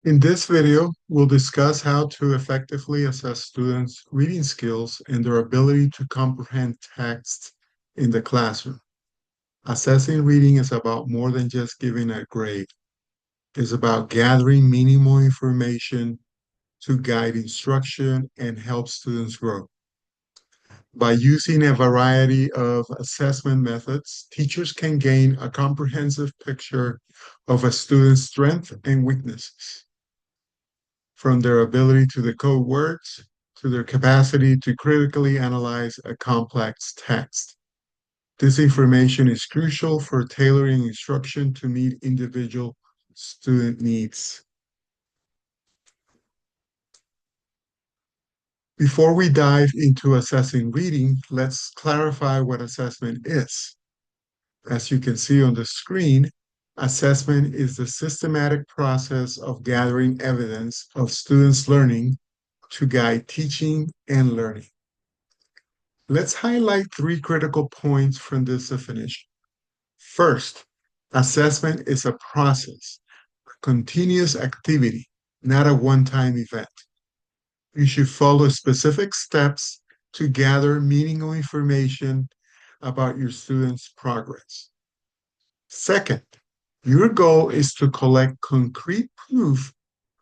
In this video, we'll discuss how to effectively assess students' reading skills and their ability to comprehend text in the classroom. Assessing reading is about more than just giving a grade. It's about gathering meaningful information to guide instruction and help students grow. By using a variety of assessment methods, teachers can gain a comprehensive picture of a student's strengths and weaknesses, from their ability to decode words to their capacity to critically analyze a complex text. This information is crucial for tailoring instruction to meet individual student needs. Before we dive into assessing reading, let's clarify what assessment is. As you can see on the screen, assessment is the systematic process of gathering evidence of students' learning to guide teaching and learning. Let's highlight three critical points from this definition. First, assessment is a process, a continuous activity, not a one-time event. You should follow specific steps to gather meaningful information about your students' progress. Second, your goal is to collect concrete proof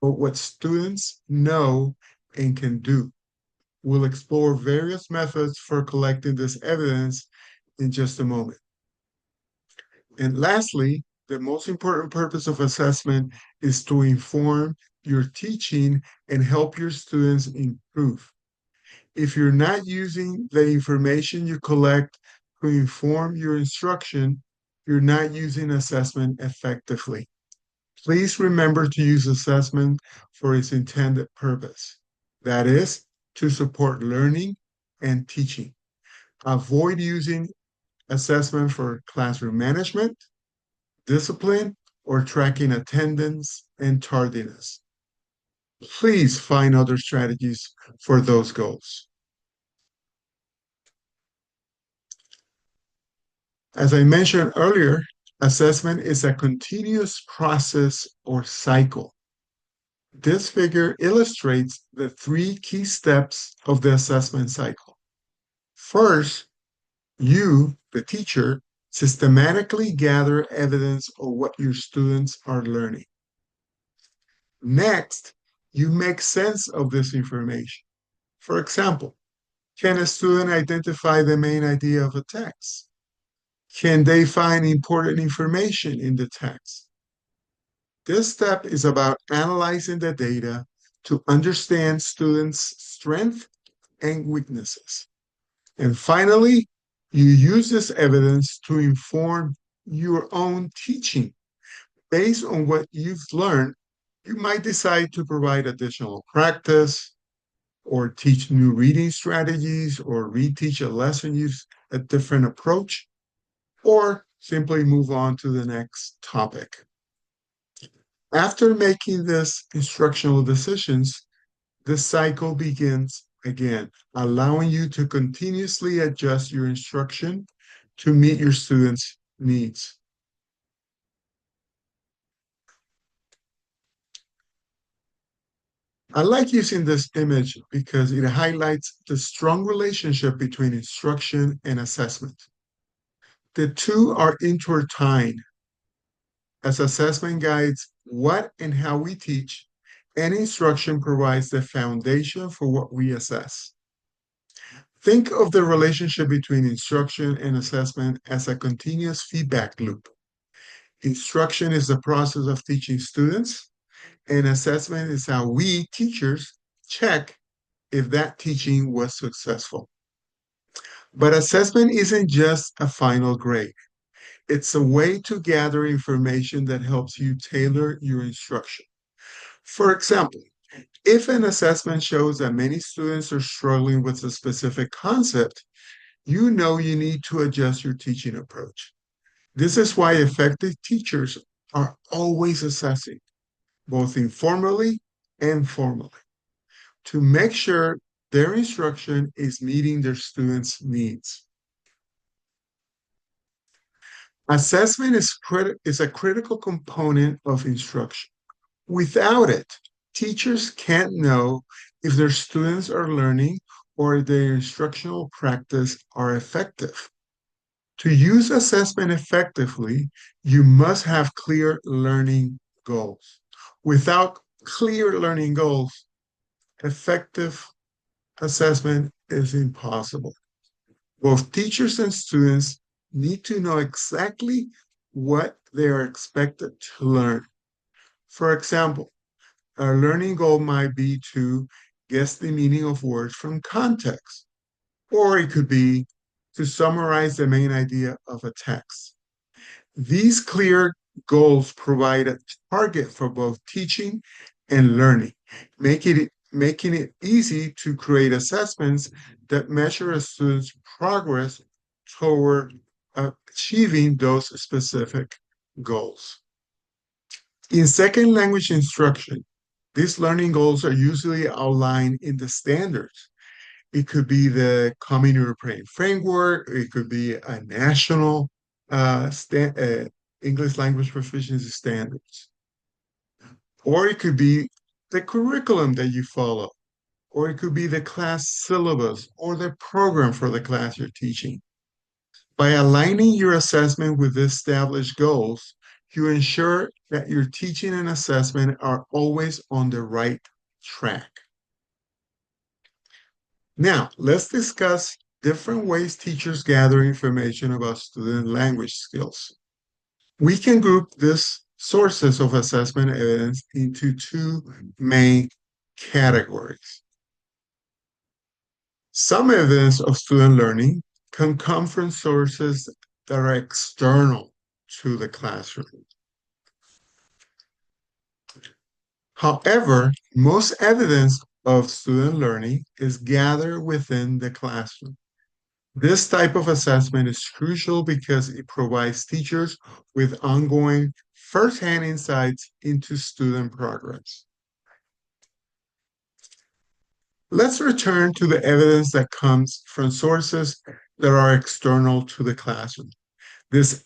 of what students know and can do. We'll explore various methods for collecting this evidence in just a moment. And lastly, the most important purpose of assessment is to inform your teaching and help your students improve. If you're not using the information you collect to inform your instruction, you're not using assessment effectively. Please remember to use assessment for its intended purpose. That is, to support learning and teaching. Avoid using assessment for classroom management, discipline, or tracking attendance and tardiness. Please find other strategies for those goals. As I mentioned earlier, assessment is a continuous process or cycle. This figure illustrates the three key steps of the assessment cycle. First, you, the teacher, systematically gather evidence of what your students are learning. Next, you make sense of this information. For example, can a student identify the main idea of a text? Can they find important information in the text? This step is about analyzing the data to understand students' strengths and weaknesses. And finally, you use this evidence to inform your own teaching. Based on what you've learned, you might decide to provide additional practice or teach new reading strategies or reteach a lesson use a different approach, or simply move on to the next topic. After making these instructional decisions, the cycle begins again, allowing you to continuously adjust your instruction to meet your students' needs. I like using this image because it highlights the strong relationship between instruction and assessment. The two are intertwined, as assessment guides what and how we teach, and instruction provides the foundation for what we assess. Think of the relationship between instruction and assessment as a continuous feedback loop. Instruction is the process of teaching students, and assessment is how we, teachers, check if that teaching was successful. But assessment isn't just a final grade. It's a way to gather information that helps you tailor your instruction. For example, if an assessment shows that many students are struggling with a specific concept, you know you need to adjust your teaching approach. This is why effective teachers are always assessing, both informally and formally, to make sure their instruction is meeting their students' needs. Assessment is a critical component of instruction. Without it, teachers can't know if their students are learning or if their instructional practice are effective. To use assessment effectively, you must have clear learning goals. Without clear learning goals, effective assessment is impossible. Both teachers and students need to know exactly what they are expected to learn. For example, a learning goal might be to guess the meaning of words from context, or it could be to summarize the main idea of a text. These clear goals provide a target for both teaching and learning, making it easy to create assessments that measure a student's progress toward achieving those specific goals. In second language instruction, these learning goals are usually outlined in the standards. It could be the Common European Framework, it could be a national English language proficiency standards, or it could be the curriculum that you follow, or it could be the class syllabus or the program for the class you're teaching. By aligning your assessment with established goals, you ensure that your teaching and assessment are always on the right track. Now, let's discuss different ways teachers gather information about student language skills. We can group these sources of assessment evidence into two main categories. Some evidence of student learning can come from sources that are external to the classroom. However, most evidence of student learning is gathered within the classroom. This type of assessment is crucial because it provides teachers with ongoing firsthand insights into student progress. Let's return to the evidence that comes from sources that are external to the classroom. This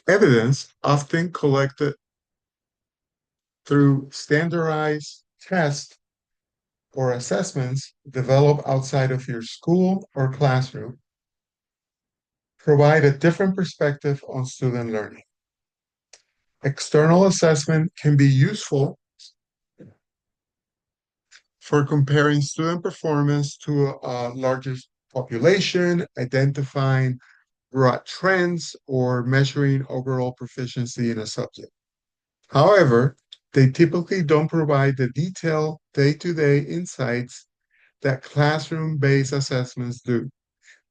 evidence, often collected through standardized tests or assessments developed outside of your school or classroom, provide a different perspective on student learning. External assessment can be useful for comparing student performance to a larger population, identifying broad trends, or measuring overall proficiency in a subject. However, they typically don't provide the detailed day-to-day insights that classroom-based assessments do.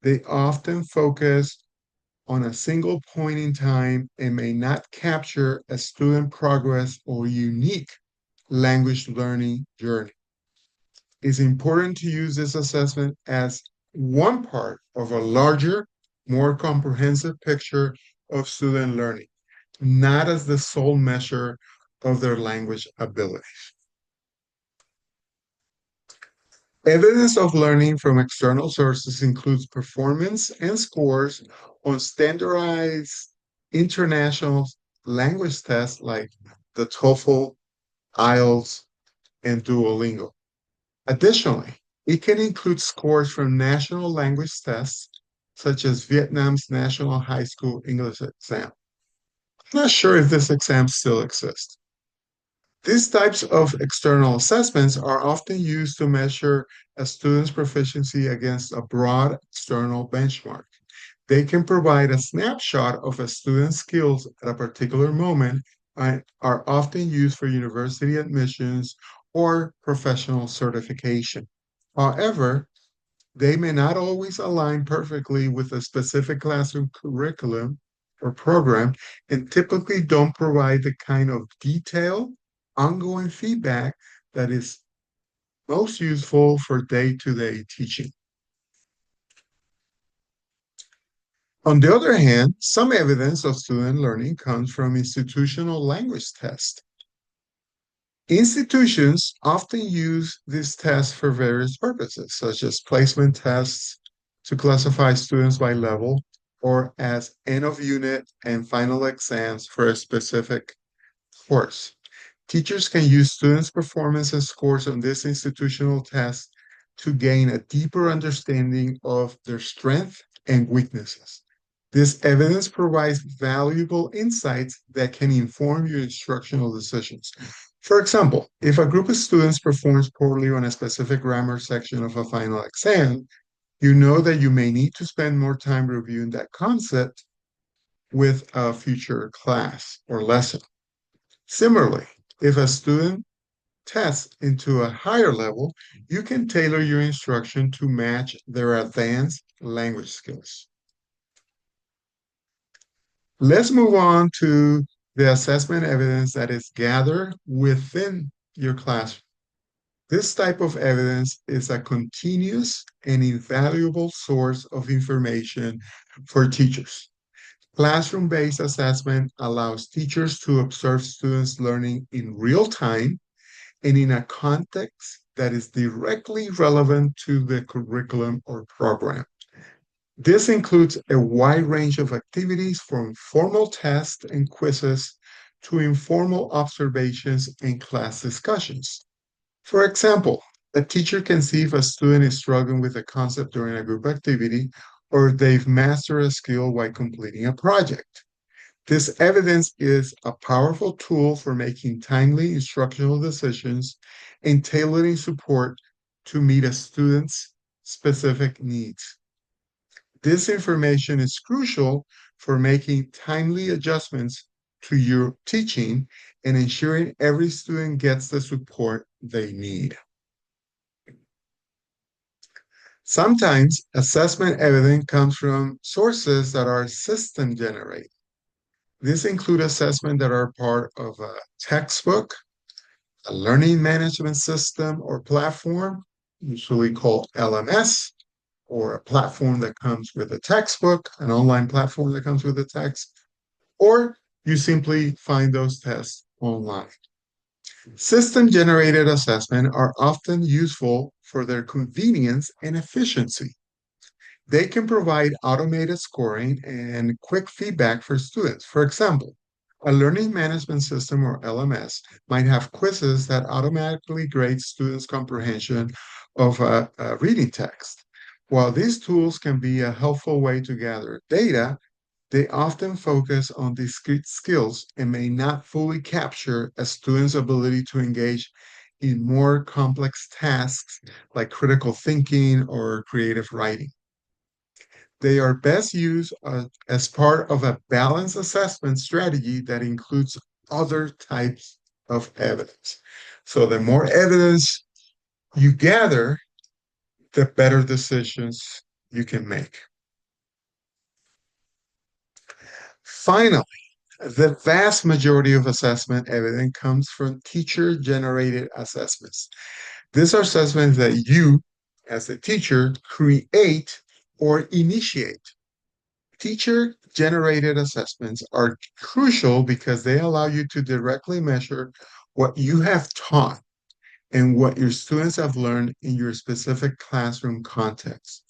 They often focus on a single point in time and may not capture a student progress or unique language learning journey. It's important to use this assessment as one part of a larger, more comprehensive picture of student learning, not as the sole measure of their language ability. Evidence of learning from external sources includes performance and scores on standardized international language tests like the TOEFL, IELTS, and Duolingo. Additionally, it can include scores from national language tests, such as Vietnam's National High School English exam. I'm not sure if this exam still exists. These types of external assessments are often used to measure a student's proficiency against a broad external benchmark. They can provide a snapshot of a student's skills at a particular moment and are often used for university admissions or professional certification. However, they may not always align perfectly with a specific classroom curriculum or program and typically don't provide the kind of detailed, ongoing feedback that is most useful for day-to-day teaching. On the other hand, some evidence of student learning comes from institutional language tests. Institutions often use these tests for various purposes, such as placement tests to classify students by level, or as end of unit and final exams for a specific course. Teachers can use students' performance and scores on this institutional test to gain a deeper understanding of their strengths and weaknesses. This evidence provides valuable insights that can inform your instructional decisions. For example, if a group of students performs poorly on a specific grammar section of a final exam, you know that you may need to spend more time reviewing that concept with a future class or lesson. Similarly, if a student tests into a higher level, you can tailor your instruction to match their advanced language skills. Let's move on to the assessment evidence that is gathered within your classroom. This type of evidence is a continuous and invaluable source of information for teachers. Classroom-based assessment allows teachers to observe students learning in real time and in a context that is directly relevant to the curriculum or program. This includes a wide range of activities from formal tests and quizzes to informal observations and class discussions. For example, a teacher can see if a student is struggling with a concept during a group activity or if they've mastered a skill while completing a project. This evidence is a powerful tool for making timely instructional decisions and tailoring support to meet a student's specific needs. This information is crucial for making timely adjustments to your teaching and ensuring every student gets the support they need. Sometimes assessment evidence comes from sources that are system generated. This includes assessments that are part of a textbook, a learning management system or platform, usually called LMS, or a platform that comes with a textbook, an online platform that comes with a text, or you simply find those tests online. System-generated assessment are often useful for their convenience and efficiency. They can provide automated scoring and quick feedback for students. For example, a learning management system or LMS might have quizzes that automatically grade students' comprehension of a reading text. While these tools can be a helpful way to gather data, they often focus on discrete skills and may not fully capture a student's ability to engage in more complex tasks like critical thinking or creative writing. They are best used as part of a balanced assessment strategy that includes other types of evidence. So the more evidence you gather, the better decisions you can make. Finally, the vast majority of assessment evidence comes from teacher-generated assessments. These are assessments that you, as a teacher, create or initiate. Teacher-generated assessments are crucial because they allow you to directly measure what you have taught and what your students have learned in your specific classroom context.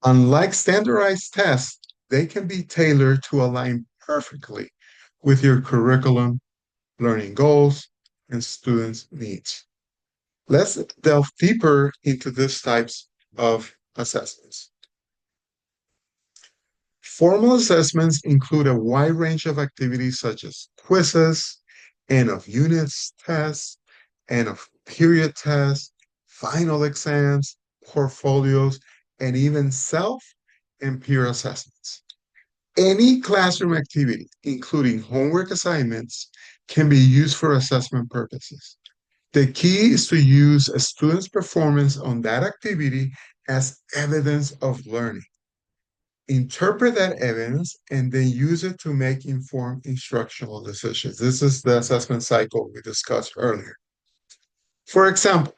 Unlike standardized tests, they can be tailored to align perfectly with your curriculum, learning goals, and students' needs. Let's delve deeper into these types of assessments. Formal assessments include a wide range of activities such as quizzes, end of units tests, end of period tests, final exams, portfolios, and even self and peer assessments. Any classroom activity, including homework assignments, can be used for assessment purposes. The key is to use a student's performance on that activity as evidence of learning. Interpret that evidence and then use it to make informed instructional decisions. This is the assessment cycle we discussed earlier. For example,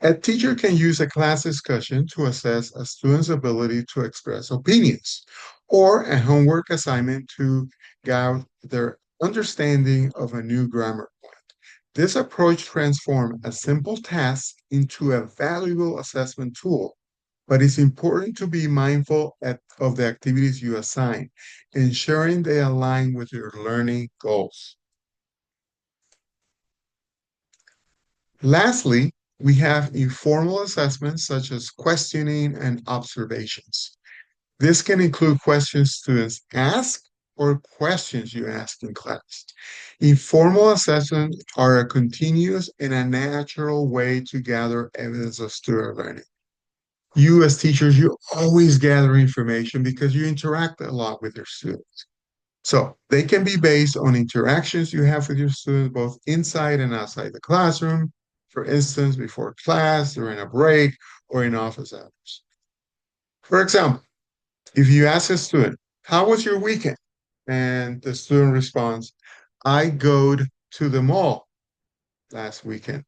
a teacher can use a class discussion to assess a student's ability to express opinions, or a homework assignment to gauge their understanding of a new grammar point. This approach transforms a simple task into a valuable assessment tool, but it's important to be mindful of the activities you assign, ensuring they align with your learning goals. Lastly, we have informal assessments such as questioning and observations. This can include questions students ask or questions you ask in class. Informal assessments are a continuous and a natural way to gather evidence of student learning. You, as teachers, you always gather information because you interact a lot with your students. So they can be based on interactions you have with your students, both inside and outside the classroom. For instance, before class, during a break, or in office hours. For example, if you ask a student, how was your weekend? And the student responds, I go to the mall last weekend.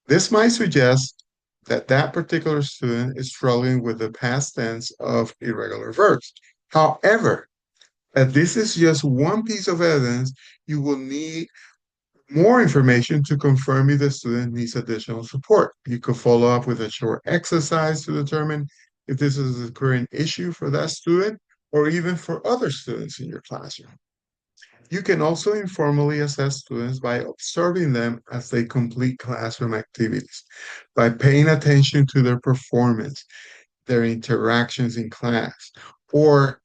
This might suggest that that particular student is struggling with the past tense of irregular verbs. However, as this is just one piece of evidence, you will need more information to confirm if the student needs additional support. You could follow up with a short exercise to determine if this is a current issue for that student or even for other students in your classroom. You can also informally assess students by observing them as they complete classroom activities, by paying attention to their performance, their interactions in class, or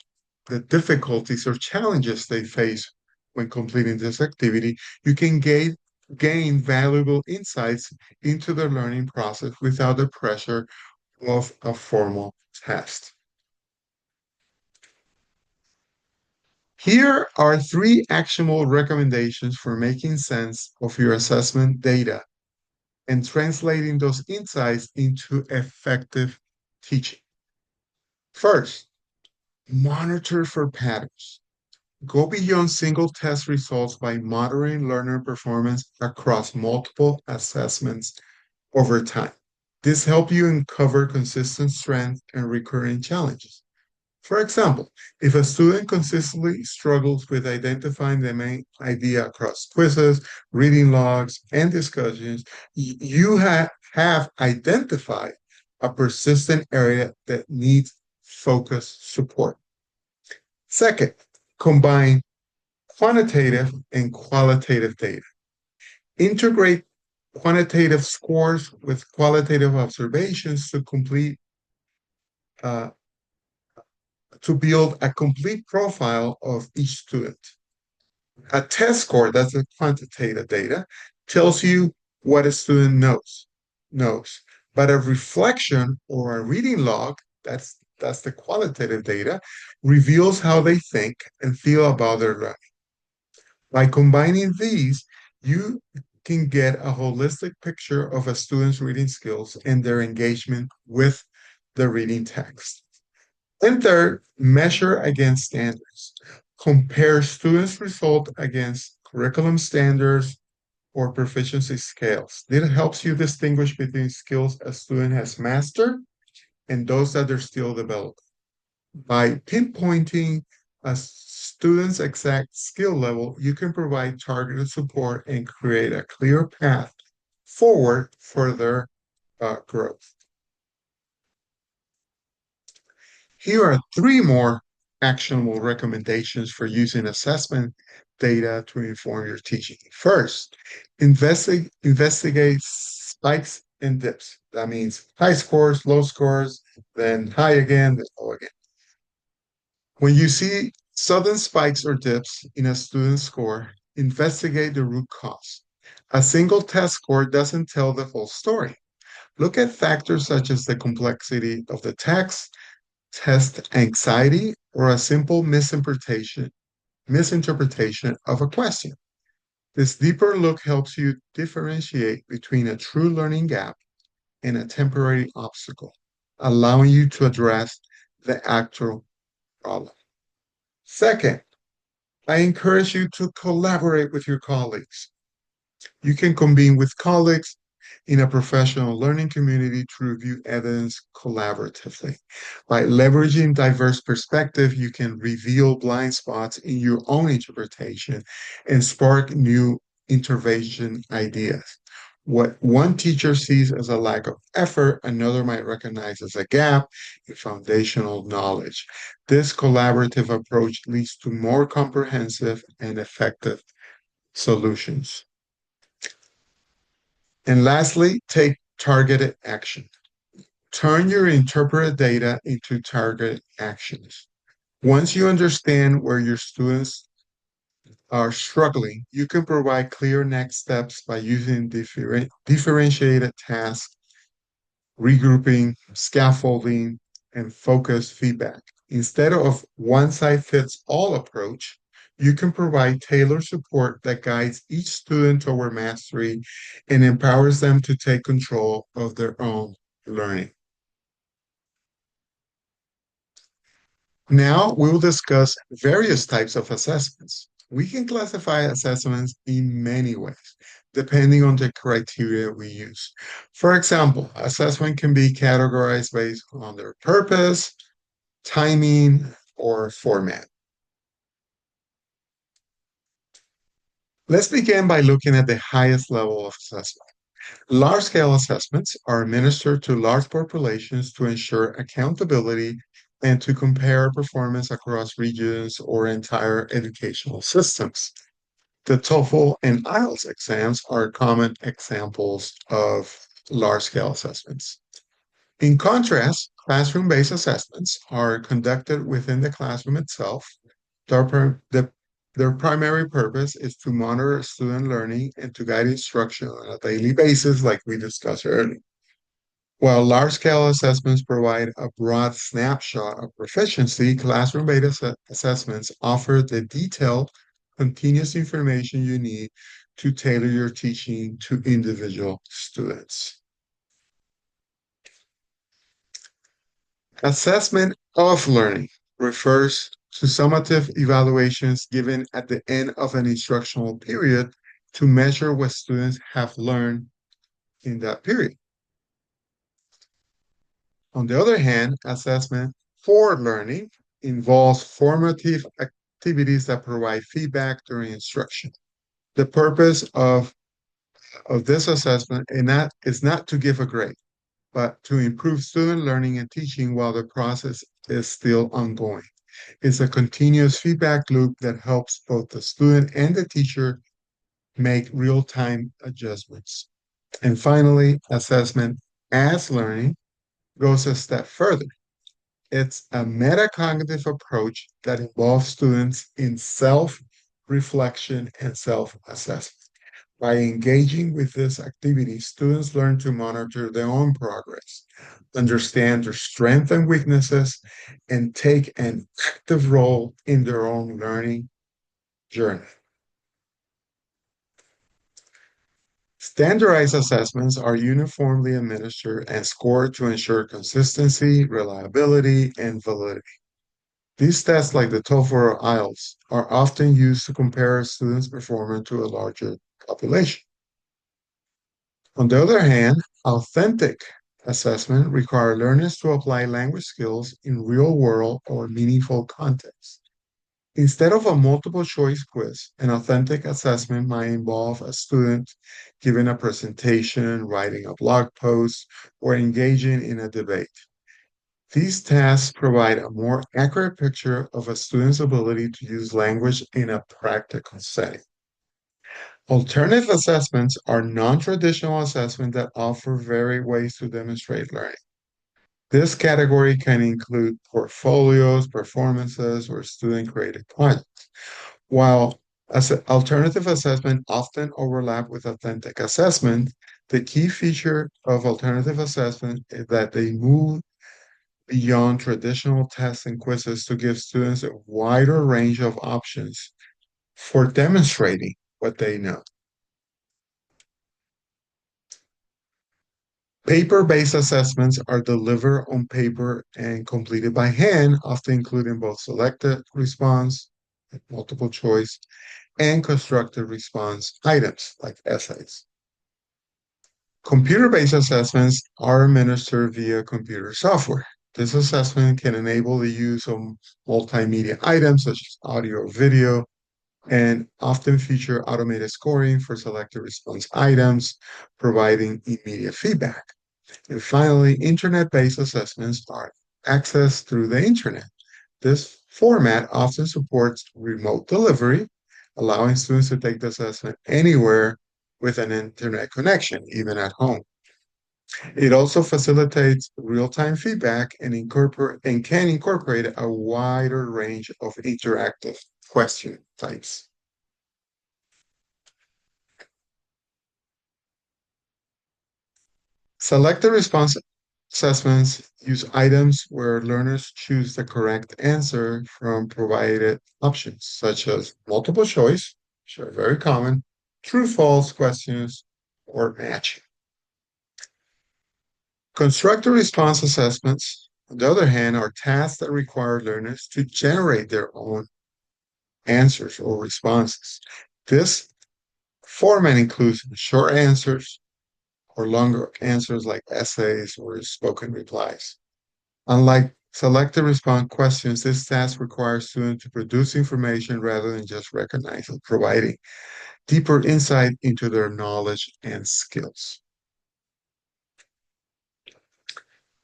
the difficulties or challenges they face when completing this activity. You can gain valuable insights into the learning process without the pressure of a formal test. Here are three actionable recommendations for making sense of your assessment data and translating those insights into effective teaching. First, monitor for patterns. Go beyond single test results by monitoring learner performance across multiple assessments over time. This helps you uncover consistent strengths and recurring challenges. For example, if a student consistently struggles with identifying the main idea across quizzes, reading logs, and discussions, you have identified a persistent area that needs focused support. Second, combine quantitative and qualitative data. Integrate quantitative scores with qualitative observations uh, to build a complete profile of each student. A test score, that's the quantitative data, tells you what a student knows. But a reflection or a reading log, that's the qualitative data, reveals how they think and feel about their learning. By combining these, you can get a holistic picture of a student's reading skills and their engagement with the reading text. And third, measure against standards. Compare students' results against curriculum standards or proficiency scales. This helps you distinguish between skills a student has mastered and those that they're still developing. By pinpointing a student's exact skill level, you can provide targeted support and create a clear path forward for their growth. Here are three more actionable recommendations for using assessment data to inform your teaching. First, investigate spikes and dips. That means high scores, low scores, then high again, then low again. When you see sudden spikes or dips in a student's score, investigate the root cause. A single test score doesn't tell the whole story. Look at factors such as the complexity of the text, test anxiety, or a simple misinterpretation of a question. This deeper look helps you differentiate between a true learning gap and a temporary obstacle, allowing you to address the actual problem. Second, I encourage you to collaborate with your colleagues. You can convene with colleagues in a professional learning community to review evidence collaboratively. By leveraging diverse perspective, you can reveal blind spots in your own interpretation and spark new intervention ideas. What one teacher sees as a lack of effort, another might recognize as a gap in foundational knowledge. This collaborative approach leads to more comprehensive and effective solutions. And lastly, take targeted action. Turn your interpreted data into targeted actions. Once you understand where your students are struggling, you can provide clear next steps by using differentiated tasks, regrouping, scaffolding, and focused feedback. Instead of one size fits all approach, you can provide tailored support that guides each student toward mastery and empowers them to take control of their own learning. Now we will discuss various types of assessments. We can classify assessments in many ways, depending on the criteria we use. For example, assessment can be categorized based on their purpose, timing, or format. Let's begin by looking at the highest level of assessment. Large-scale assessments are administered to large populations to ensure accountability and to compare performance across regions or entire educational systems. The TOEFL and IELTS exams are common examples of large-scale assessments. In contrast, classroom-based assessments are conducted within the classroom itself. Their primary purpose is to monitor student learning and to guide instruction on a daily basis, like we discussed earlier. While large-scale assessments provide a broad snapshot of proficiency, classroom-based assessments offer the detailed, continuous information you need to tailor your teaching to individual students. Assessment of learning refers to summative evaluations given at the end of an instructional period to measure what students have learned in that period. On the other hand, assessment for learning involves formative activities that provide feedback during instruction. The purpose of this assessment is not to give a grade, but to improve student learning and teaching while the process is still ongoing. It's a continuous feedback loop that helps both the student and the teacher make real-time adjustments. And finally, assessment as learning goes a step further. It's a metacognitive approach that involves students in self-reflection and self-assessment. By engaging with this activity, students learn to monitor their own progress, understand their strengths and weaknesses, and take an active role in their own learning journey. Standardized assessments are uniformly administered and scored to ensure consistency, reliability, and validity. These tests, like the TOEFL or IELTS, are often used to compare students' performance to a larger population. On the other hand, authentic assessment require learners to apply language skills in real-world or meaningful contexts. Instead of a multiple choice quiz, an authentic assessment might involve a student giving a presentation, writing a blog post, or engaging in a debate. These tasks provide a more accurate picture of a student's ability to use language in a practical setting. Alternative assessments are non-traditional assessments that offer varied ways to demonstrate learning. This category can include portfolios, performances, or student-created projects. While alternative assessment often overlap with authentic assessment, the key feature of alternative assessment is that they move beyond traditional tests and quizzes to give students a wider range of options for demonstrating what they know. Paper-based assessments are delivered on paper and completed by hand, often including both selected response, like multiple choice, and constructed response items, like essays. Computer-based assessments are administered via computer software. This assessment can enable the use of multimedia items such as audio or video, and often feature automated scoring for selected response items, providing immediate feedback. And finally, internet-based assessments are accessed through the internet. This format often supports remote delivery, allowing students to take the assessment anywhere with an internet connection, even at home. It also facilitates real-time feedback and can incorporate a wider range of interactive question types. Selected response assessments use items where learners choose the correct answer from provided options, such as multiple choice, which are very common, true false questions, or matching. Constructed response assessments, on the other hand, are tasks that require learners to generate their own answers or responses. This format includes short answers or longer answers like essays or spoken replies. Unlike selected response questions, this task requires students to produce information rather than just recognizing, providing deeper insight into their knowledge and skills.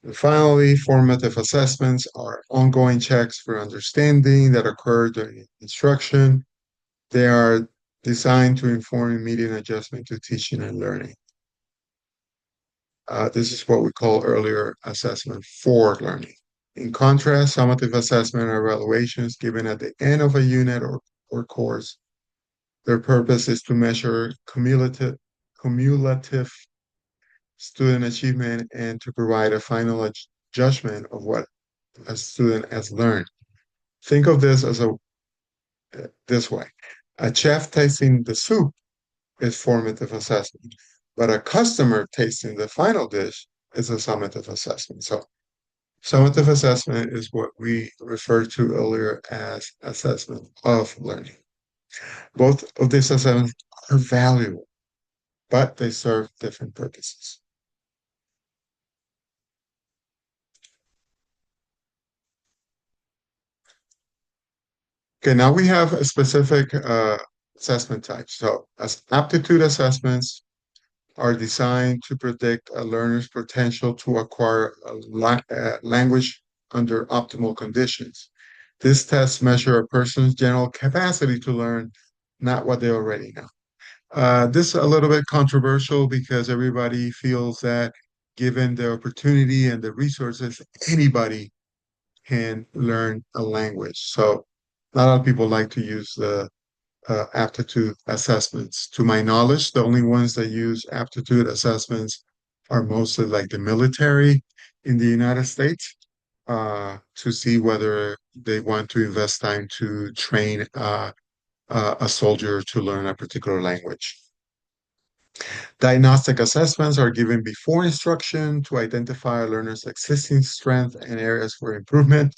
And finally, formative assessments are ongoing checks for understanding that occur during instruction. They are designed to inform immediate adjustment to teaching and learning. This is what we call earlier assessment for learning. In contrast, summative assessment are evaluations given at the end of a unit or course. Their purpose is to measure cumulative student achievement and to provide a final judgment of what a student has learned. Think of this as this way. A chef tasting the soup is formative assessment, but a customer tasting the final dish is a summative assessment. So summative assessment is what we referred to earlier as assessment of learning. Both of these assessments are valuable, but they serve different purposes. Okay, now we have a specific assessment type. So as aptitude assessments are designed to predict a learner's potential to acquire a language under optimal conditions. This test measure a person's general capacity to learn, not what they already know. This is a little bit controversial because everybody feels that given the opportunity and the resources, anybody can learn a language. So not a lot of people like to use the aptitude assessments. To my knowledge, the only ones that use aptitude assessments are mostly like the military in the United States to see whether they want to invest time to train a soldier to learn a particular language. Diagnostic assessments are given before instruction to identify a learner's existing strength and areas for improvement.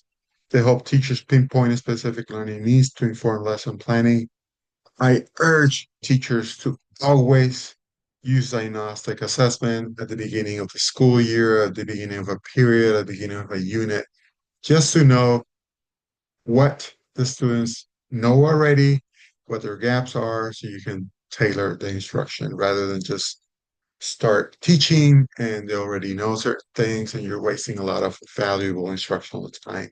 They help teachers pinpoint specific learning needs to inform lesson planning. I urge teachers to always use diagnostic assessment at the beginning of the school year, at the beginning of a period, at the beginning of a unit, just to know what the students know already, what their gaps are, so you can tailor the instruction rather than just start teaching and they already know certain things and you're wasting a lot of valuable instructional time.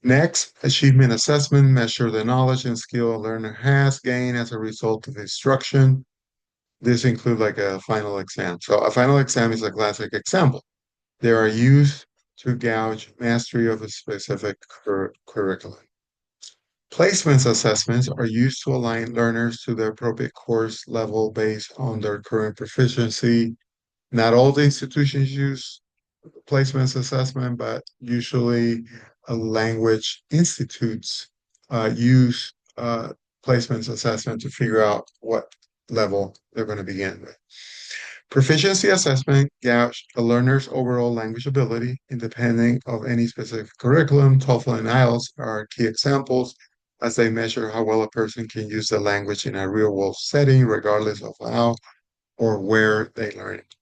Next, achievement assessment measure the knowledge and skill a learner has gained as a result of instruction. This includes like a final exam. So a final exam is a classic example. They are used to gauge mastery of a specific curriculum. Placements assessments are used to align learners to the appropriate course level based on their current proficiency. Not all the institutions use placements assessment, but usually language institutes use placements assessment to figure out what level they're going to begin with. Proficiency assessment gauge a learner's overall language ability independent of any specific curriculum. TOEFL and IELTS are key examples as they measure how well a person can use the language in a real-world setting, regardless of how or where they learn it.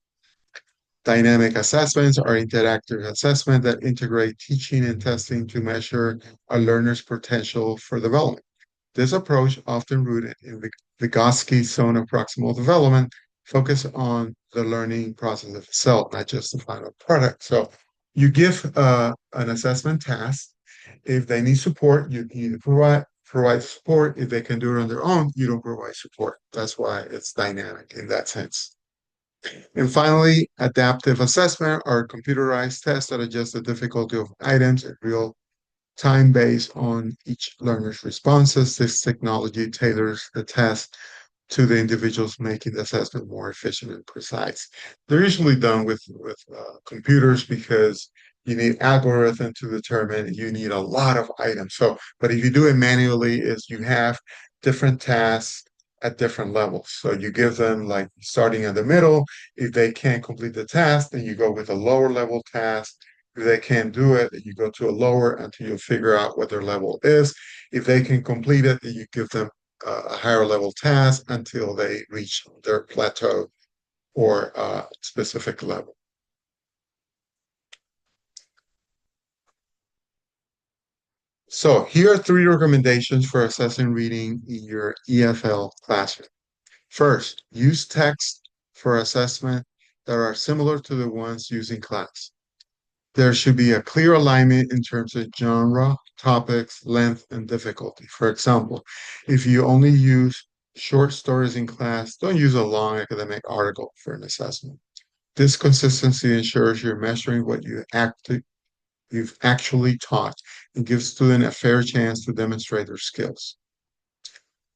Dynamic assessments are interactive assessment that integrate teaching and testing to measure a learner's potential for development. This approach, often rooted in Vygotsky's zone of proximal development, focus on the learning process itself, not just the final product. So you give an assessment task. If they need support, you need to provide support. If they can do it on their own, you don't provide support. That's why it's dynamic in that sense. And finally, adaptive assessment are computerized tests that adjust the difficulty of items in real time based on each learner's responses. This technology tailors the test to the individuals, making the assessment more efficient and precise. They're usually done with computers because you need algorithm to determine you need a lot of items. So, but if you do it manually, is you have different tasks at different levels. So you give them like starting at the middle. If they can't complete the task, then you go with a lower level task. If they can't do it, then you go to a lower until you figure out what their level is. If they can complete it, then you give them a higher level task until they reach their plateau or specific level. So here are three recommendations for assessing reading in your EFL classroom. First, use text for assessment that are similar to the ones used in class. There should be a clear alignment in terms of genre, topics, length, and difficulty. For example, if you only use short stories in class, don't use a long academic article for an assessment. This consistency ensures you're measuring what you've actually taught and gives students a fair chance to demonstrate their skills.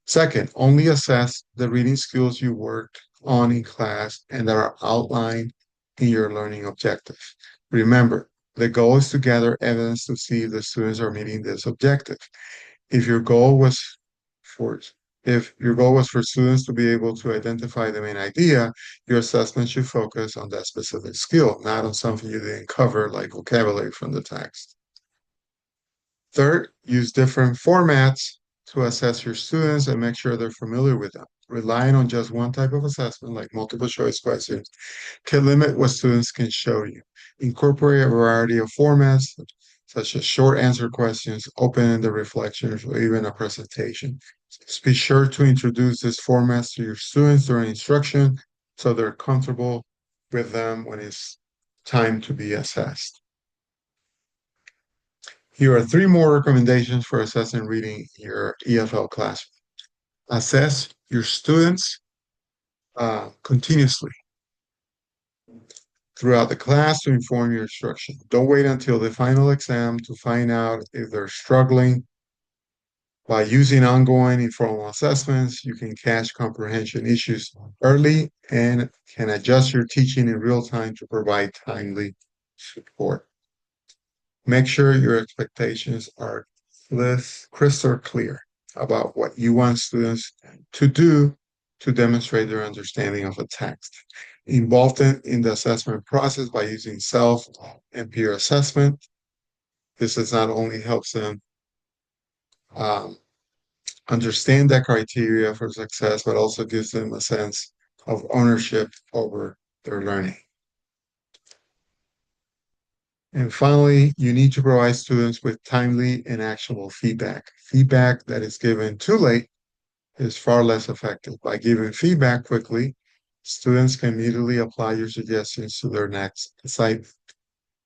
Second, only assess the reading skills you worked on in class and that are outlined in your learning objectives. Remember, the goal is to gather evidence to see if the students are meeting this objective. If your goal was for if your goal was for students to be able to identify the main idea, your assessment should focus on that specific skill, not on something you didn't cover, like vocabulary from the text. Third, use different formats to assess your students and make sure they're familiar with them. Relying on just one type of assessment, like multiple choice questions, can limit what students can show you. Incorporate a variety of formats, such as short answer questions, open-ended reflections, or even a presentation. Just be sure to introduce these formats to your students during instruction so they're comfortable with them when it's time to be assessed. Here are three more recommendations for assessing reading in your EFL classroom. Assess your students continuously throughout the class to inform your instruction. Don't wait until the final exam to find out if they're struggling. By using ongoing informal assessments, you can catch comprehension issues early and can adjust your teaching in real time to provide timely support. Make sure your expectations are crystal clear about what you want students to do to demonstrate their understanding of a text. Involve them in the assessment process by using self and peer assessment. This does not only helps them um, understand that criteria for success, but also gives them a sense of ownership over their learning. And finally, you need to provide students with timely and actionable feedback. Feedback that is given too late is far less effective. By giving feedback quickly, students can immediately apply your suggestions to their next assignment.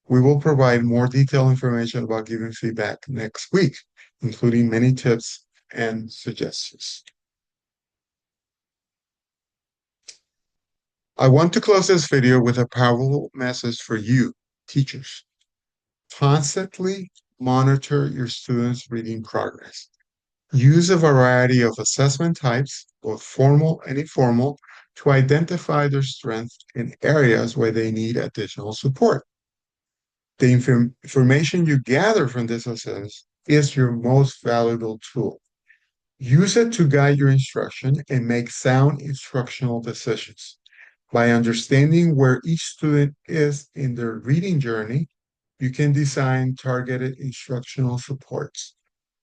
We will provide more detailed information about giving feedback next week, including many tips and suggestions. I want to close this video with a powerful message for you, teachers. Constantly monitor your students' reading progress. Use a variety of assessment types, both formal and informal, to identify their strengths in areas where they need additional support. The information you gather from this assessment is your most valuable tool. Use it to guide your instruction and make sound instructional decisions. By understanding where each student is in their reading journey, you can design targeted instructional supports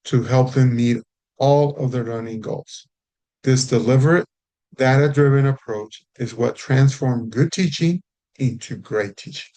to help them meet all of their learning goals. This deliberate, data-driven approach is what transforms good teaching into great teaching.